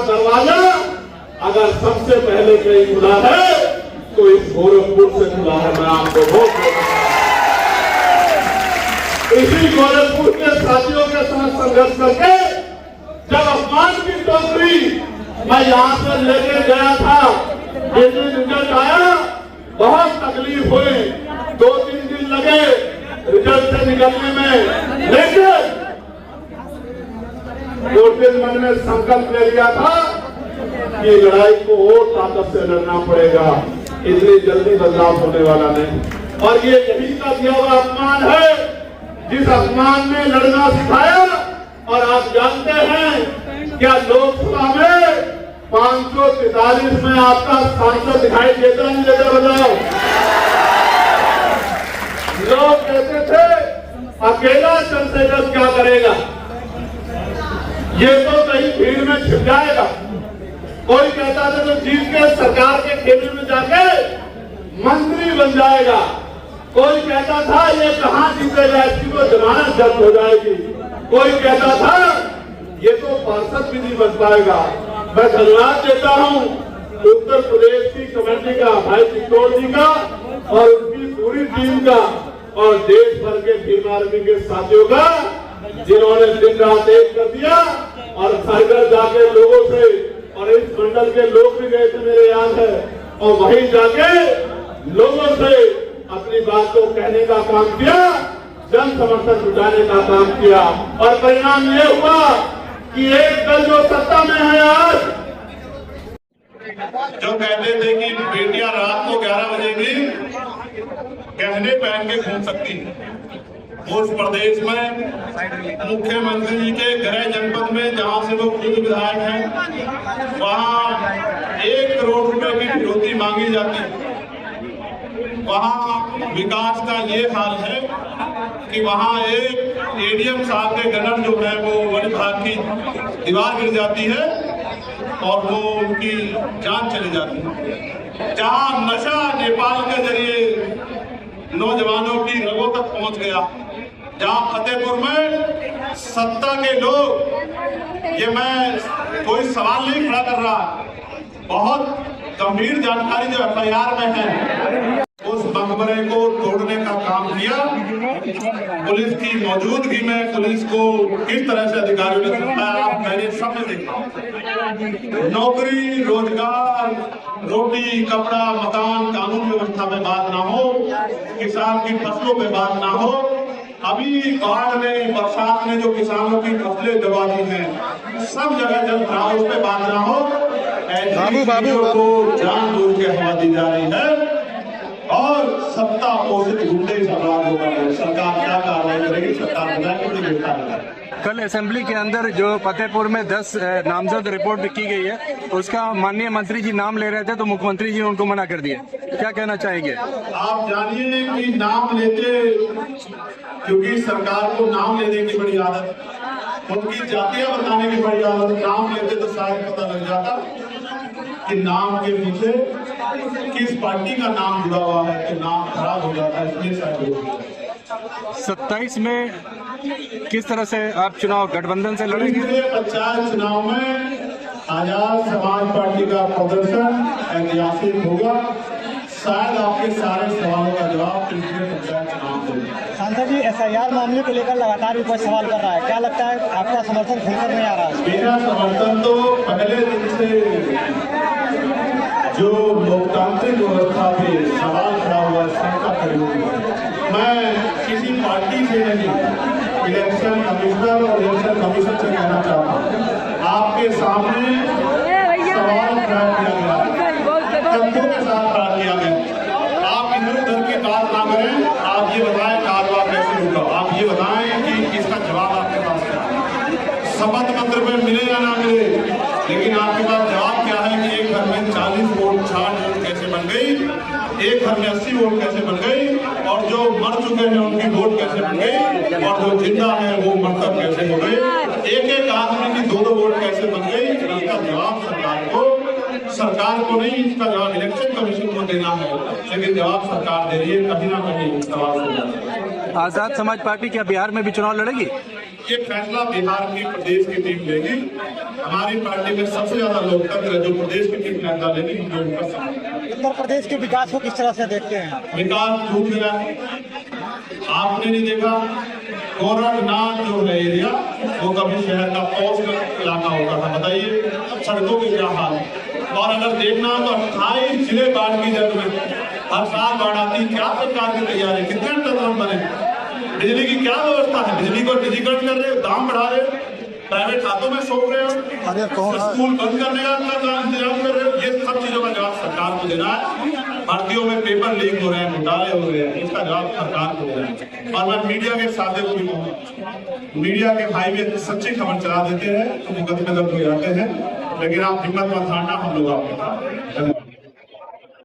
दरवाजा अगर सबसे पहले कहीं खुला है तो इस गोरखपुर से खुला है। मैं आपको बहुत इसी गोरखपुर के साथियों के साथ संघर्ष करके जब अपमान की टोकरी मैं यहाँ से लेके गया था, जिस दिन रिजल्ट आया बहुत तकलीफ हुई, 2-3 दिन लगे रिजल्ट से निकलने में, लेकिन दिन मन में संकल्प ले लिया था कि लड़ाई को और ताकत से लड़ना पड़ेगा, इतनी जल्दी बदलाव होने वाला नहीं। और ये यही का दिया हुआ अपमान है, जिस अपमान ने लड़ना सिखाया। और आप जानते हैं क्या लोकसभा में 543 में आपका सांसद दिखाई देता नहीं देता? बताओ। लोग कहते थे अकेला चंद्रशेखर क्या करेगा, ये तो कहीं भीड़ में छिप जाएगा। कोई कहता था तो जीत के सरकार के खेमे में जाके मंत्री बन जाएगा। कोई कहता था ये कहां जीतेगा, इसकी तो जमानत जब्त हो जाएगी। कोई कहता था ये तो पार्षद भी नहीं बन पाएगा। मैं धन्यवाद देता हूं उत्तर प्रदेश की कमेटी का, भाई चित्तौड़ जी का और उनकी पूरी टीम का, और देश भर के भीम आर्मी के साथियों का, जिन्होंने दिन रात एक कर दिया और घर घर जाके लोगों से, और इस मंडल के लोग भी गए थे मेरे याद है, और वहीं जाके लोगों से अपनी बात को कहने का काम किया, जन समर्थन जुटाने का काम किया। और परिणाम ये हुआ कि एक दल जो सत्ता में है आज, जो कहते थे कि बेटियां रात को 11 बजे भी गहने पहन के घूम सकती है, उस प्रदेश में मुख्यमंत्री जी के गृह जनपद में, जहां से वो खुद विधायक हैं, वहां 1 करोड़ रुपए की फिरौती मांगी जाती है। वहां विकास का ये हाल है कि वहां एक एडीएम साहब के गनर जो है वो वन विभाग की दीवार गिर जाती है और वो उनकी जान चली जाती है। जहां नशा नेपाल के जरिए नौजवानों की रगों तक पहुंच गया, जहां फतेहपुर में सत्ता के लोग, ये मैं कोई सवाल नहीं खड़ा कर रहा, बहुत गंभीर जानकारी जो एफआईआर में है, उस मकबरे को तोड़ने का काम किया। पुलिस की मौजूदगी में पुलिस को किस तरह से अधिकारियों ने संभाला, मैंने सब में देखा। नौकरी, रोजगार, रोटी, कपड़ा, मकान, कानून व्यवस्था में बात ना हो, किसान की फसलों पे बात ना हो, अभी बाढ़ ने, बरसात ने जो किसानों की फसलें दबा दी हैं, सब जगह जल रहा, उस पर बात ना हो, ऐसी चीजों को जानबूझ के हवा दी जा रही है। और सत्ता पोषित गुंडे सम्राट होगा, सरकार क्या कार्रवाई करेगी, सरकार बनाएगी। कल असेंबली के अंदर जो फतेहपुर में 10 नामजद रिपोर्ट की गई है, उसका माननीय मंत्री जी नाम ले रहे थे तो मुख्यमंत्री जी ने उनको मना कर दिया, क्या कहना चाहेंगे? आप जानिए कि नाम लेते, क्योंकि सरकार को नाम लेने की बड़ी आदत, उनकी जातियां बताने की बड़ी आदत, नाम लेते तो शायद पता लग जाता कि नाम के पीछे किस पार्टी का नाम जुड़ा हुआ है, तो नाम खराब हो जाता है, इसलिए शायद 27 में किस तरह से आप चुनाव गठबंधन से लड़ेंगे? पंचायत चुनाव में आजाद समाज पार्टी का प्रदर्शन ऐतिहासिक होगा। शायद आपके सारे सवालों का जवाब पिछले पंचायत चुनाव से। सांसद जी, एसआईआर मामले को लेकर लगातार विपक्ष सवाल कर रहा है, क्या लगता है आपका समर्थन खुलकर नहीं आ रहा है? मेरा समर्थन तो पहले दिन से जो लोकतांत्रिक व्यवस्था पे सवाल खड़ा हुआ, शंका खड़ी हुई, मैं किसी पार्टी से नहीं, इलेक्शन कमिश्नर और इलेक्शन कमीशन से कहना चाहता हूँ, आपके सामने सवाल खड़ा किया गया, तथ्यों के साथ खड़ा किया गया। आप इधर उधर की बात ना करें, आप ये बताएं कारवा कैसे होगा, आप ये बताएं कि इसका जवाब आपके पास है। शपथ पत्र पे मिले या ना मिले, लेकिन आपके पास जवाब क्या है कि एक घर में 40 वोट 60 वोट कैसे बन गई, एक घर में 80 वोट कैसे बन गई, और जो मर चुके हैं उनकी वोट कैसे बन गई, और जो जिंदा है वो मरतब कैसे हो गए, एक एक आदमी की 2-2 वोट कैसे बन गई। इसका जवाब सरकार को नहीं, इसका जवाब इलेक्शन कमीशन को देना है, लेकिन जवाब सरकार दे रही है, कहीं ना कहीं सवाल हो जाता है। आजाद समाज पार्टी क्या बिहार में भी चुनाव लड़ेगी? ये फैसला बिहार की प्रदेश की टीम लेगी। हमारी पार्टी में सबसे ज्यादा लोकतंत्र है, जो प्रदेश की टीम फैसला लेगी हम लोग कर सकते हैं। उत्तर प्रदेश के विकास को किस तरह से देखते हैं? विकास छूट गया, आपने नहीं देखा गोरखनाथ जो है एरिया, वो कभी शहर का पौष इलाका होता था, बताइए सड़कों के क्या हाल है। और अगर देखना तो 28 जिले बाढ़ की जंग में, हर साल बाढ़ आती, क्या सरकार की तैयारी, कितने टर्न बने, बिजली की क्या व्यवस्था है, बिजली को डिजिटल कर रहे हो, दाम बढ़ा रहे हो, प्राइवेट खातों में सौंप रहे हो, स्कूल बंद करने का इंतजाम कर रहे हो। ये सब चीजों का जवाब सरकार को देना है। भर्तियों में पेपर लीक हो रहे हैं, घोटाले हो रहे हैं, इसका जवाब सरकार को देना है। और मैं मीडिया के साथ को भी कहूँ, मीडिया के भाई भी सच्ची खबर चला देते हैं तो मुकदमे दर्ज हो जाते हैं, लेकिन आप हिम्मत मत हारना, हम लोग आपके साथ।